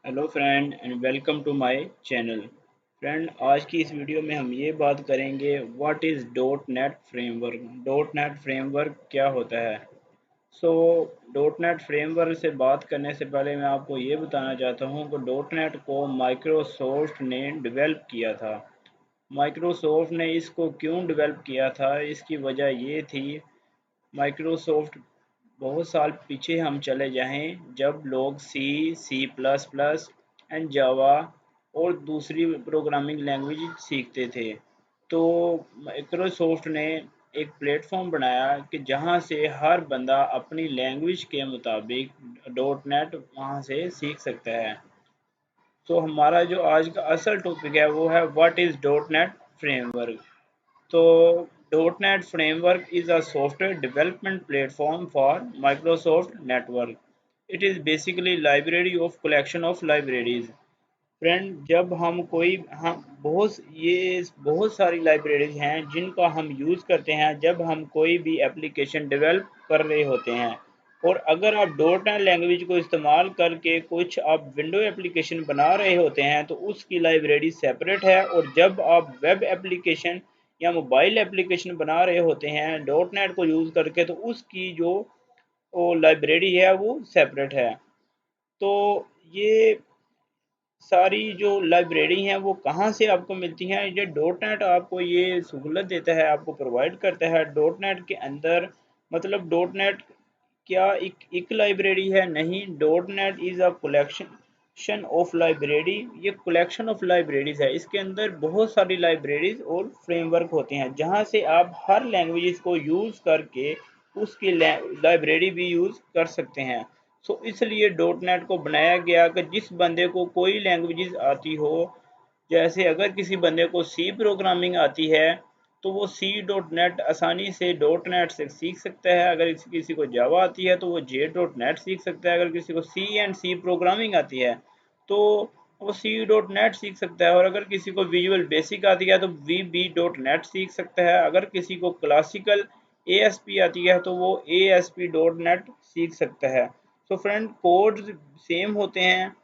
Hello friend and welcome to my channel. Friend, आज की इस वीडियो में हम ये बात करेंगे what is dot net framework. Dot net framework क्या होता है। सो डॉट नेट फ्रेमवर्क से बात करने से पहले मैं आपको ये बताना चाहता हूँ कि डॉट नेट को माइक्रोसॉफ्ट ने डेवलप किया था। माइक्रोसॉफ्ट ने इसको क्यों डेवलप किया था, इसकी वजह ये थी। माइक्रोसॉफ्ट बहुत साल पीछे हम चले जाएं जब लोग सी प्लस प्लस एंड जावा और दूसरी प्रोग्रामिंग लैंग्वेज सीखते थे, तो माइक्रोसॉफ्ट ने एक प्लेटफॉर्म बनाया कि जहां से हर बंदा अपनी लैंग्वेज के मुताबिक डॉट नेट वहां से सीख सकता है। तो हमारा जो आज का असल टॉपिक है वो है what is dot net framework. तो .NET Framework is a software development platform for Microsoft Network. It is basically library of collection of libraries. Friend, जब हम बहुत सारी लाइब्रेरीज हैं जिनका हम यूज़ करते हैं जब हम कोई भी एप्लीकेशन डेवलप कर रहे होते हैं। और अगर आप डॉट नेट लैंग्वेज को इस्तेमाल करके कुछ आप विंडो एप्लीकेशन बना रहे होते हैं तो उसकी लाइब्रेरी सेपरेट है, और जब आप वेब एप्लीकेशन या मोबाइल एप्लीकेशन बना रहे होते हैं डॉट नेट को यूज़ करके तो उसकी जो वो लाइब्रेरी है वो सेपरेट है। तो ये सारी जो लाइब्रेरी हैं वो कहाँ से आपको मिलती हैं, ये डॉट नेट आपको ये सहूलत देता है, आपको प्रोवाइड करता है। डॉट नेट के अंदर मतलब डॉट नेट क्या एक लाइब्रेरी है? नहीं, dot net is a collection of library. ये कलेक्शन ऑफ लाइब्रेरीज है, इसके अंदर बहुत सारी लाइब्रेरीज और फ्रेमवर्क होते हैं जहाँ से आप हर लैंग्वेज को यूज़ करके उसकी लाइब्रेरी भी यूज़ कर सकते हैं। सो इसलिए डॉट नेट को बनाया गया कि जिस बंदे को कोई लैंग्वेजेस आती हो, जैसे अगर किसी बंदे को सी प्रोग्रामिंग आती है तो वो सी डॉट नेट आसानी से डॉट नेट से सीख सकता है। अगर किसी को जावा आती है तो वो जे डॉट नेट सीख सकता है। अगर किसी को सी एंड सी प्रोग्रामिंग आती है तो वो सी डॉट नेट सीख सकता है। और अगर किसी को विजुअल बेसिक आती है तो वी बी डॉट नेट सीख सकता है। अगर किसी को क्लासिकल ए एस पी आती है तो वो A S P dot net सीख सकता है। तो फ्रेंड, कोड सेम होते हैं।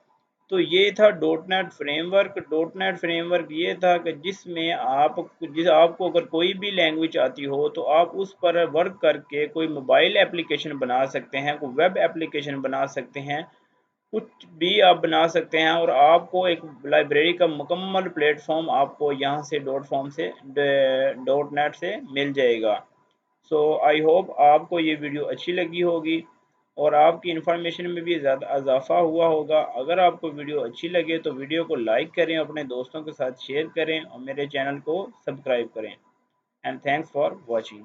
तो ये था dot net framework. Dot net framework ये था कि जिसमें आपको अगर कोई भी लैंग्वेज आती हो तो आप उस पर वर्क करके कोई मोबाइल एप्लीकेशन बना सकते हैं, कोई वेब एप्लीकेशन बना सकते हैं, कुछ भी आप बना सकते हैं। और आपको एक लाइब्रेरी का मुकम्मल प्लेटफॉर्म आपको यहाँ से डॉट नेट से मिल जाएगा। सो आई होप आपको ये वीडियो अच्छी लगी होगी और आपकी इन्फॉर्मेशन में भी ज़्यादा इजाफा हुआ होगा। अगर आपको वीडियो अच्छी लगे तो वीडियो को लाइक करें, अपने दोस्तों के साथ शेयर करें और मेरे चैनल को सब्सक्राइब करें। And thanks for watching.